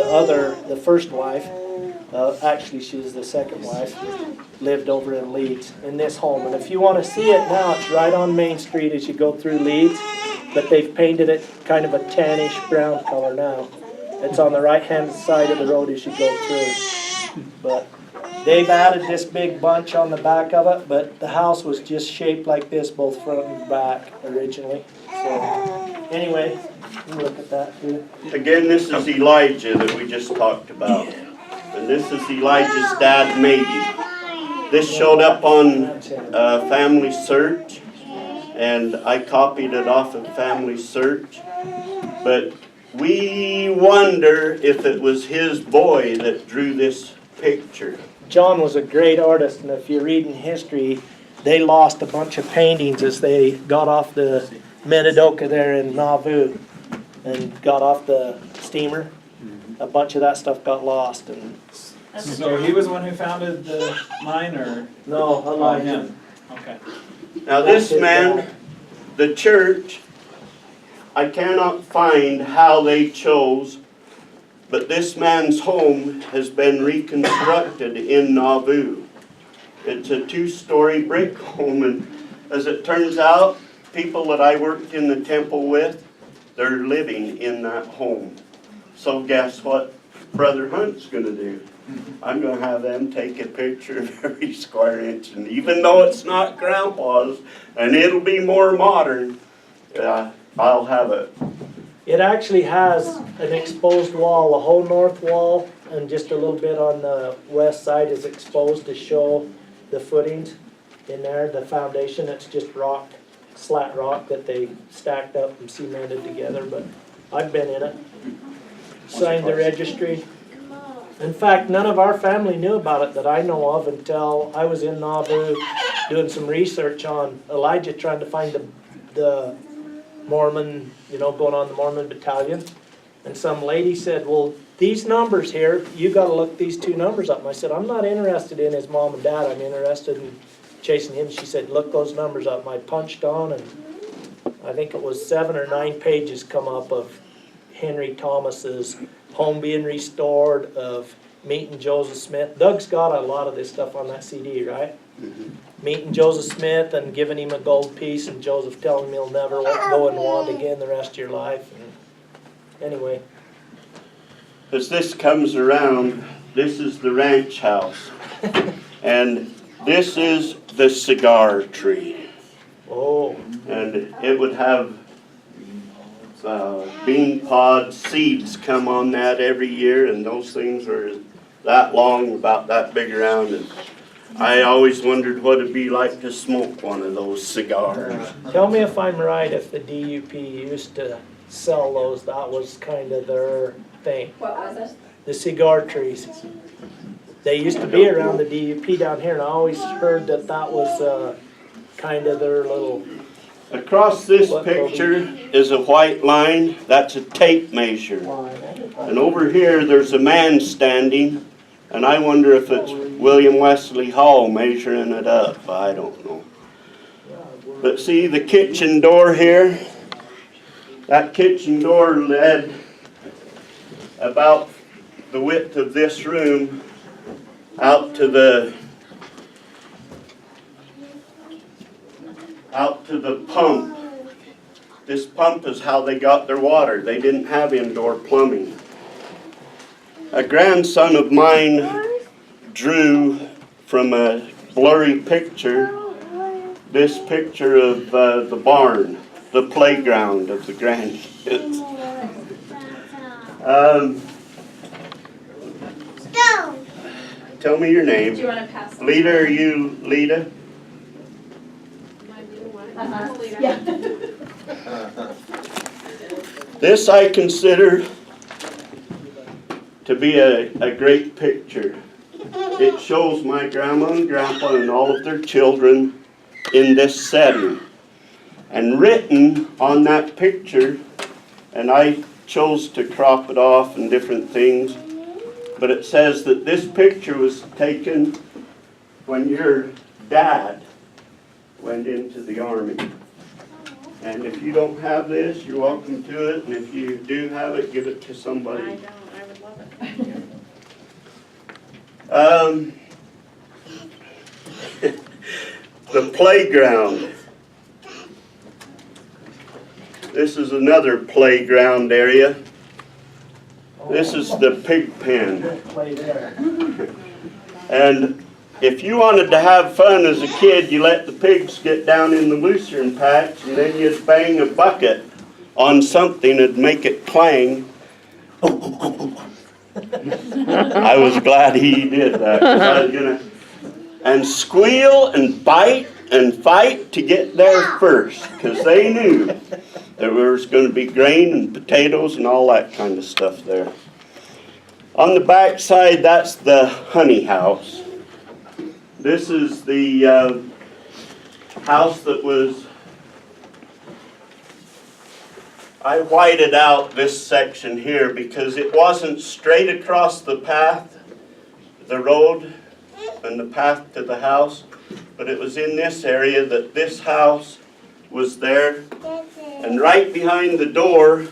the first wife, actually she was the second wife, lived over in Leeds in this home. And if you want to see it now, it's right on Main Street as you go through Leeds, but they've painted it kind of a tannish brown color now. It's on the right hand side of the road as you go through. But they've added this big bunch on the back of it, but the house was just shaped like this, both front and back originally. So anyway, you can look at that too. Again, this is Elijah that we just talked about. And this is Elijah's dad, maybe. This showed up on Family Search, and I copied it off of Family Search. But we wonder if it was his boy that drew this picture. John was a great artist, and if you read in history, they lost a bunch of paintings as they got off the Minidoka there in Nauvoo and got off the steamer. A bunch of that stuff got lost. And So he was the one who founded the mine, or? no, unlike him. Okay. Now this man, the church, I cannot find how they chose, but this man's home has been reconstructed in Nauvoo. It's a 2-story brick home, and as it turns out, people that I worked in the temple with, they're living in that home. So guess what Brother Hunt's going to do? I'm going to have them take a picture of every square inch, and even though it's not Grandpa's, and it'll be more modern, I'll have it. It actually has an exposed wall. The whole north wall and just a little bit on the west side is exposed to show the footings in there. The foundation, it's just rock, slat rock that they stacked up and cemented together. But I've been in it. Signed the registry. In fact, none of our family knew about it that I know of until I was in Nauvoo doing some research on Elijah, trying to find the Mormon, going on the Mormon battalion. And some lady said, well, these numbers here, you got to look these 2 numbers up. And I said, I'm not interested in his mom and dad. I'm interested in chasing him. She said, look those numbers up. And I punched on, and I think it was 7 or 9 pages come up of Henry Thomas's home being restored, of meeting Joseph Smith. Doug's got a lot of this stuff on that CD, right? Mm-hmm. Meeting Joseph Smith and giving him a gold piece, and Joseph telling him he'll never go and want again the rest of your life. And anyway. As this comes around, this is the ranch house. And this is the cigar tree. Oh. And it would have bean pod seeds come on that every year, and those things are that long, about that big around. And I always wondered what it'd be like to smoke one of those cigars. Tell me if I'm right, if the DUP used to sell those, that was kind of their thing. What was it? The cigar trees. They used to be around the DUP down here, and I always heard that was kind of their little... Across this picture is a white line. That's a tape measure. And over here there's a man standing, and I wonder if it's William Wesley Hall measuring it up. I don't know. But see the kitchen door here? That kitchen door led about the width of this room out to the pump. This pump is how they got their water. They didn't have indoor plumbing. A grandson of mine drew from a blurry picture this picture of the barn, the playground of the grandkids. Tell me your name. Do you want to pass? Lita, are you Lita? Yeah. This I consider to be a great picture. It shows my grandma and grandpa and all of their children in this setting. And written on that picture, and I chose to crop it off and different things, but it says that this picture was taken when your dad went into the Army. And if you don't have this, you're welcome to it. And if you do have it, give it to somebody. I don't. I would love The playground. This is another playground area. This is the pig pen. Play there. And if you wanted to have fun as a kid, you let the pigs get down in the lucerne patch, and then you'd bang a bucket on something and make it clang. I was glad he did that, 'cause I was gonna, and squeal and bite and fight to get there first, because they knew there was going to be grain and potatoes and all that kind of stuff there. On the back side, that's the honey house. This is the house that was, I whited out this section here because it wasn't straight across the path, the road and the path to the house, but it was in this area that this house was there. And right behind the door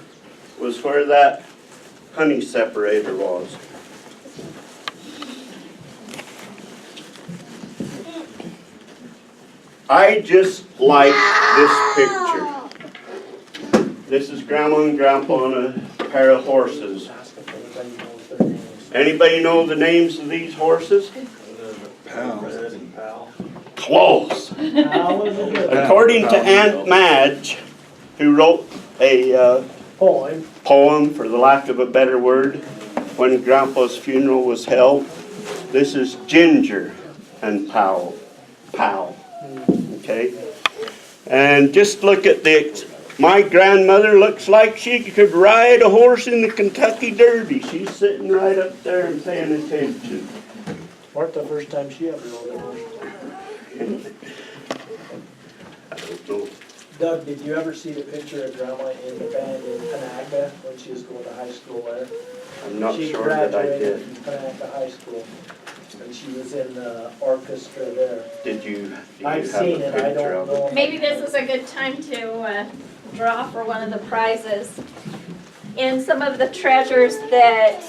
was where that honey separator was. I just like this picture. This is Grandma and Grandpa on a pair of horses. Anybody know the names of these horses? Close. According to Aunt Madge, who wrote a poem, for the lack of a better word, when Grandpa's funeral was held, this is Ginger and Pal. Okay? And just look at my grandmother looks like she could ride a horse in the Kentucky Derby. She's sitting right up there and paying attention. Weren't the first time she ever rode a horse. I don't know. Doug, did you ever see the picture of Grandma in the band in Panaca when she was going to high school there? I'm not She sure that I graduated did. from Panaca High School, and she was in the orchestra there. Do you I've have seen a it, I picture don't of it? know. Maybe this is a good time to draw for one of the prizes. In some of the treasures that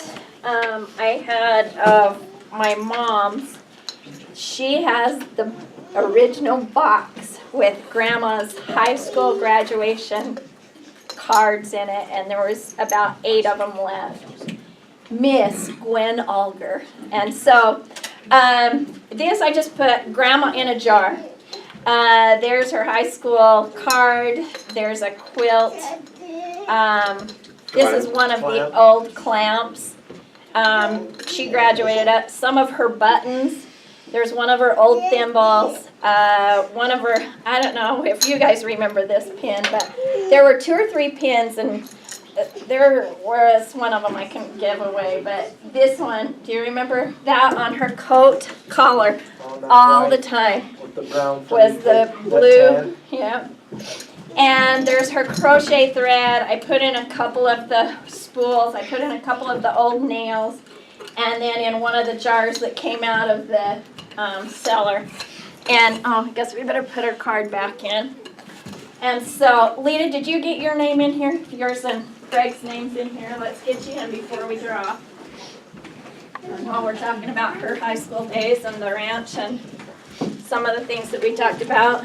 I had of my mom's, she has the original box with Grandma's high school graduation cards in it, and there was about 8 of them left. Miss Gwen Alger. And so this I just put Grandma in a jar. There's her high school card. There's a quilt. This is one of the old clamps. She graduated up. Some of her buttons. There's one of her old thimbles. One of her, I don't know if you guys remember this pin, but there were 2 or 3 pins, and there was one of them I couldn't give away, but this one, do you remember that on her coat collar all the time? With the brown Was the that blue, tan. yeah. And there's her crochet thread. I put in a couple of the spools. I put in a couple of the old nails. And then in one of the jars that came out of the cellar. And, I guess we better put her card back in. And so, Lita, did you get your name in here? Yours and Greg's name's in here. Let's get you in before we draw. And while we're talking about her high school days and the ranch and some of the things that we talked about.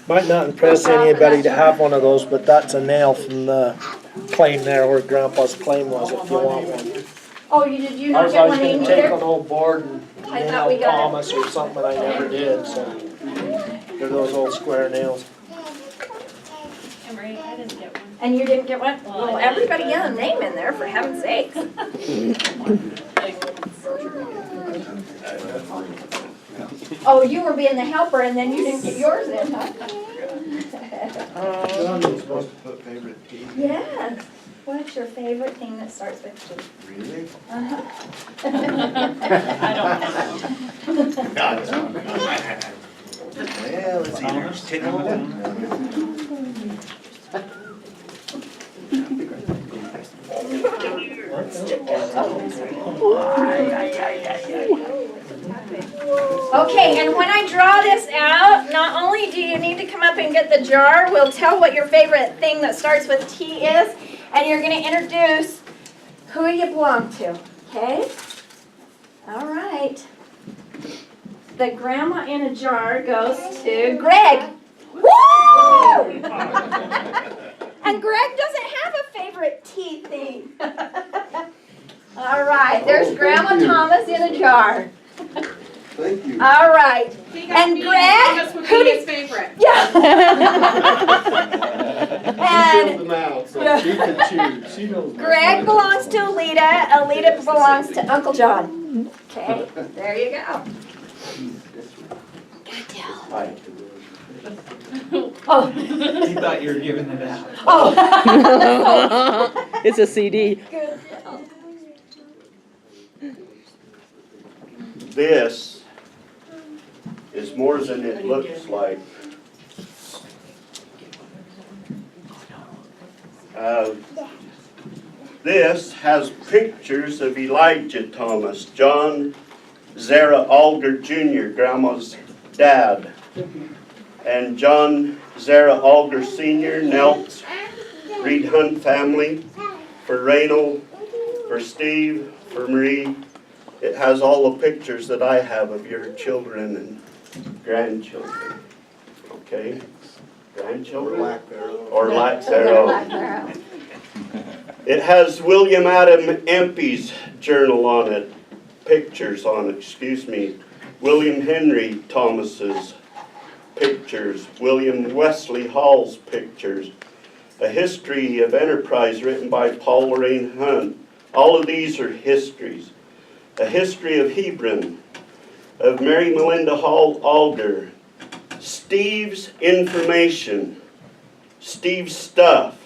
Might not impress anybody to have one of those, but that's a nail from the claim there where Grandpa's claim was, if you want one. Oh, did you I not was get always one gonna in take an either? old board and I thought we nail got it. Thomas or something, but I never did, so. They're those old square nails. Emery, I didn't get one. And you didn't get one? Well, Well, I everybody get a name in there, for heaven's sakes. Oh, you were being the helper and then you didn't get yours in, huh? Yes. What's your favorite thing that starts with T? Really? Uh-huh. Well, it's either take Okay, and when I draw this out, not only do you need to come up and get the jar, we'll tell what your favorite thing that starts with T is, and you're going to introduce who you belong to. Okay. All right. The grandma in a jar goes to Greg. Woo! And Greg doesn't have a favorite tea thing. All right, there's Grandma Thomas in a jar. Thank you. All right. He got And me, Greg, Thomas would who be did- his favorite. Yeah. She And filled them out, so Yeah. she can choose. She knows. Greg belongs to Alita. Alita belongs to Uncle John. Okay, there you go. Good deal. Oh. He thought you were giving it out. Oh. It's a CD. Good deal. This is more than it looks like. This has pictures of Elijah Thomas, John Zara Alger Jr., Grandma's dad, and John Zara Alger Sr., Nelt, Reed Hunt family, for Reynold, for Steve, for Marie. It has all the pictures that I have of your children and grandchildren. Okay? Grandchildren? Black Barrel. Or lack thereof. It has William Adam Empey's journal on it, pictures on it, excuse me. William Henry Thomas's pictures, William Wesley Hall's pictures, a history of enterprise written by Paul Lorraine Hunt. All of these are histories. A history of Hebron, of Mary Melinda Hall Alger, Steve's information, Steve's stuff.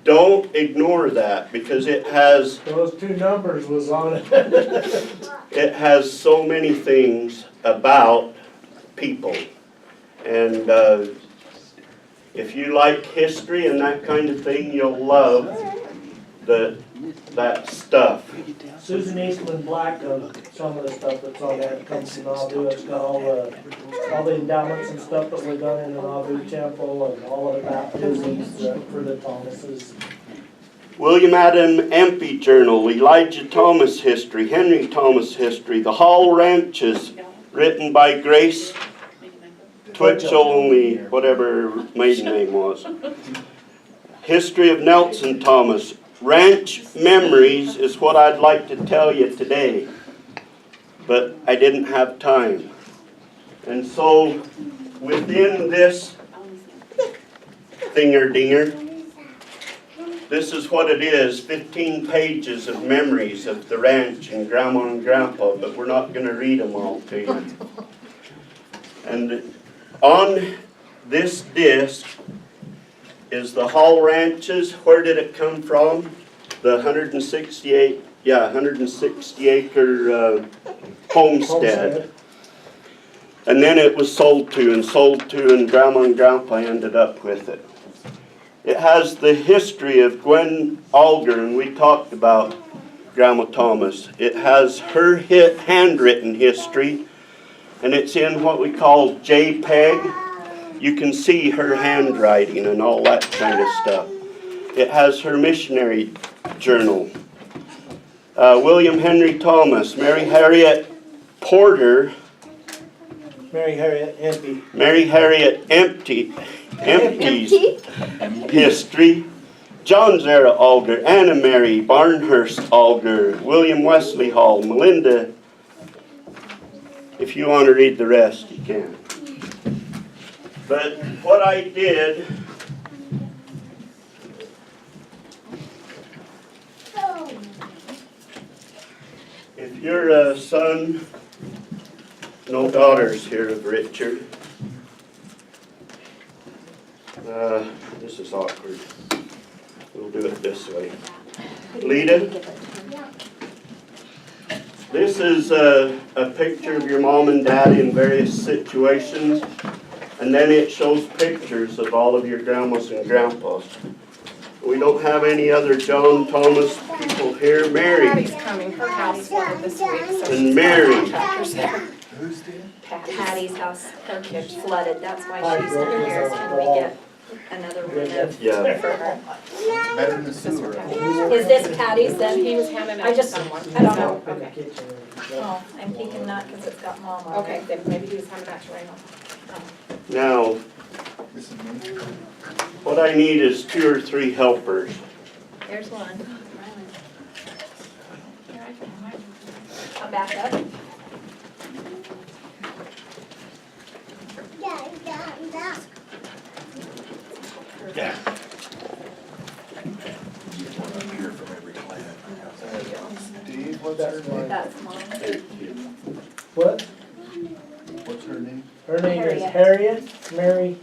Don't ignore that because it has Those two numbers was on it. it has so many things about people. And if you like history and that kind of thing, you'll love that stuff. Susan Eastman Black, some of the stuff that's on that comes from Nauvoo. It's got all the endowments and stuff that were done in the Nauvoo temple and all of the baptisms for the Thomases. William Adam Empey Journal, Elijah Thomas History, Henry Thomas History, the Hall Ranches, written by Grace Twitchell, only whatever her maiden name was. History of Nelson Thomas. Ranch Memories is what I'd like to tell you today, but I didn't have time. And so within this thinger-dinger, this is what it is, 15 pages of memories of the ranch and Grandma and Grandpa, but we're not going to read them all to you. And on this disc is the Hall Ranches. Where did it come from? The 160 acre homestead. And then it was sold to, and Grandma and Grandpa ended up with it. It has the history of Gwen Alger, and we talked about Grandma Thomas. It has her handwritten history, and it's in what we call JPEG. You can see her handwriting and all that kind of stuff. It has her missionary journal. William Henry Thomas, Mary Harriet Porter, Mary Harriet Empey. Mary Harriet Empey's history, John Zara Alger, Anna Mary Barnhurst Alger, William Wesley Hall, Melinda. If you want to read the rest, you can. But what I did, if you're a son, no daughters here of Richard, this is awkward. We'll do it this way. Lita, this is a picture of your mom and dad in various situations. And then it shows pictures of all of your grandmas and grandpas. We don't have any other John Thomas people here. Mary Patty's coming, her house flooded this week, so and Mary. Patty's house, her kids flooded, that's why Pipe she's broke in in here. the Can we wall. get another one of, Yeah. for her. Better than the sewer. Is this Patty's then? He was handing I it to just- someone. I don't know. In the Okay. kitchen. Oh, I'm thinking not because it's got mom on it. Okay, then maybe he was handing that to Raymo. Now, This is me. what I need is 2 or 3 helpers. There's one. I'll back up. Steve, what's her name? That's mom. What? What's her name? Her name is Harriet Mary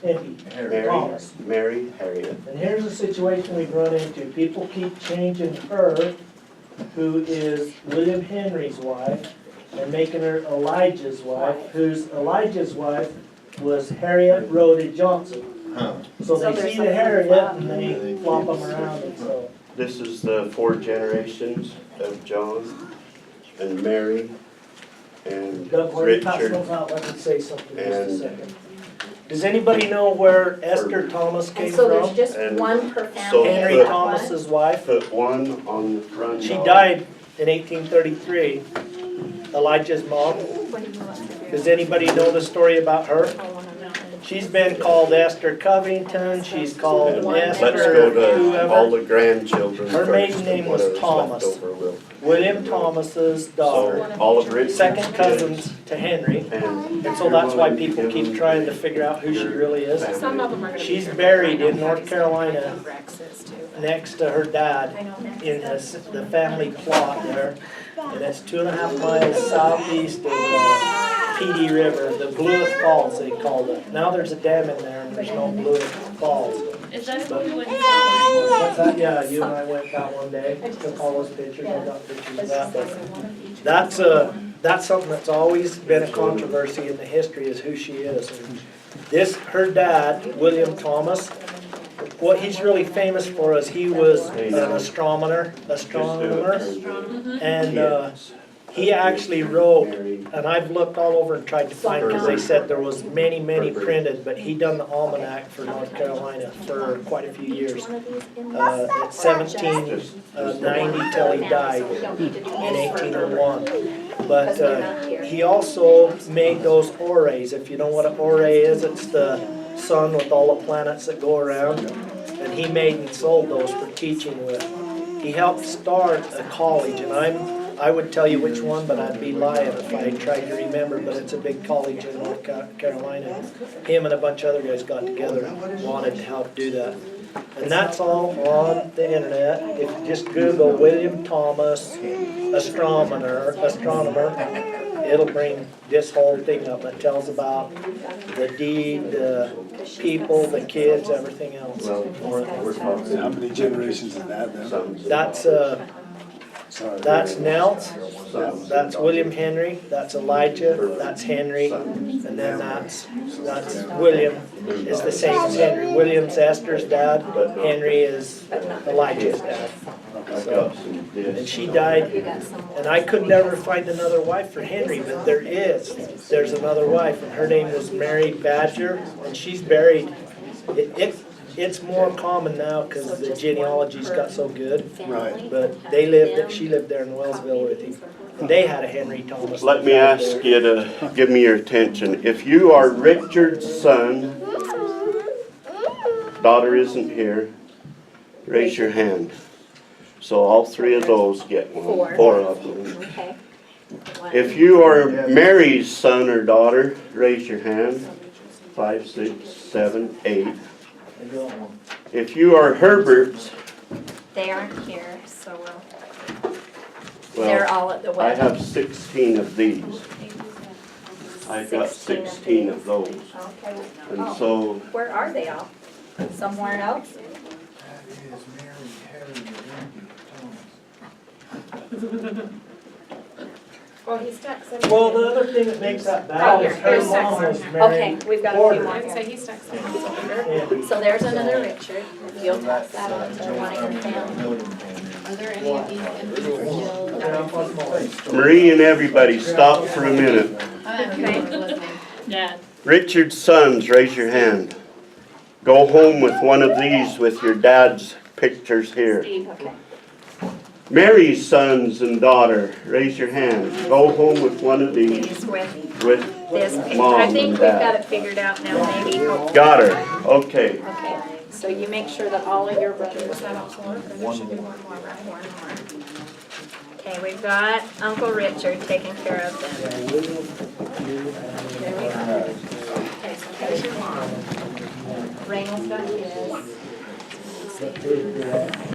Hickey Harry. Mary, Thomas. Mary Harriet. And here's the situation we've run into. People keep changing her, who is William Henry's wife, and making her Elijah's wife, who's Elijah's wife was Harriet Rhoda Johnson. Huh. So So they there's see the something Harriet flop. and they flop them around and so. This is the 4 generations of John and Mary and Doug, while you pass Richard. those out, let me say something just a And- second. Does anybody know where Esther Thomas came And so there's from? just And one per so family. is Henry put- that one? Thomas's wife. Put 1 on the front. She door. died in 1833. Elijah's mom. What do you want to do? Does anybody know the story about her? I wanna know. She's been called Esther Covington, she's called And Esther let's go to all whoever. the grandchildren Her first, maiden name was whatever's Thomas. left over will. William Thomas's daughter, So all of Richard's second kids cousins to Henry. and. And so that's why people keep trying to figure out who she really is. Some of them are gonna be. She's here. buried I know in North Patty's- Carolina. Rex is too. Next to her dad I know next. in the family plot there. And it's 2.5 miles southeast of PD River, the Blueth Falls they called it. Now there's a dam in there and there's no Blueth Falls. Is that But- who we went to? What's that? Yeah, you and I went that one day, took all those pictures, I got pictures of that. But that's something that's always been a controversy in the history is who she is. And this, her dad, William Thomas, what he's really famous for is he was an astronomer, and he actually wrote, and I've looked all over and tried to find, because they said there was many printed, but he done the almanac for North Carolina for quite a few years. At 1790 till he died in 1801. But he also made those orreys. If you know what an orrey is, it's the sun with all the planets that go around. And he made and sold those for teaching with. He helped start a college, and I would tell you which one, but I'd be lying if I tried to remember, but it's a big college in North Carolina. Him and a bunch of other guys got together and wanted to help do that. And that's all on the internet. If you just Google William Thomas, astronomer, it'll bring this whole thing up. It tells about the deed, the people, the kids, everything else. Well, we're talking. How many generations is that then? sons. That's Nels, that's William Henry, that's Elijah, that's Henry, and then that's William is the same as Henry. William's Esther's dad, Henry is Elijah's dad. I've got some And discs. she died, and I could never find another wife for Henry, but there is. There's another wife, and her name was Mary Badger, and she's buried. It's more common now because the genealogy's got so good. Right. But she lived there in Wellsville with him. And they had a Henry Thomas. Let me ask you to give me your attention. If you are Richard's son, daughter isn't here, raise your hand. So all 3 of those get one, 4 of them. Okay. If you are Mary's son or daughter, raise your hand. 5, 6, 7, 8. If you are Herbert's, They aren't here, so they're well, all at the I wedding. have 16 of these. I've got 16 of those. Okay. And Oh, so, where are they all? Somewhere else? Well, he's texting. Well, the other thing that makes that Oh, bad is her here's mom was Saxon. married. Okay, we've got a few Porter. more I would say here. he's texting. And So there's another Richard. If you'll pass that on to one of your family. Are there any of these individual? Marie and everybody, stop for a minute. Okay. Yeah. Richard's sons, raise your hand. Go home with one of these with your dad's pictures here. Steve, okay. Mary's sons and daughter, raise your hand. Go home with one of these These with with this picture. Mom I and think we've Dad. got it figured out now, maybe. hopefully. got her. Okay. Okay, so you make sure that all of your brothers. Is that all four? Or there should be one more, right? One more. Okay, we've got Uncle Richard taking care of them. There we go. Okay, so there's your mom. Raymond's got his.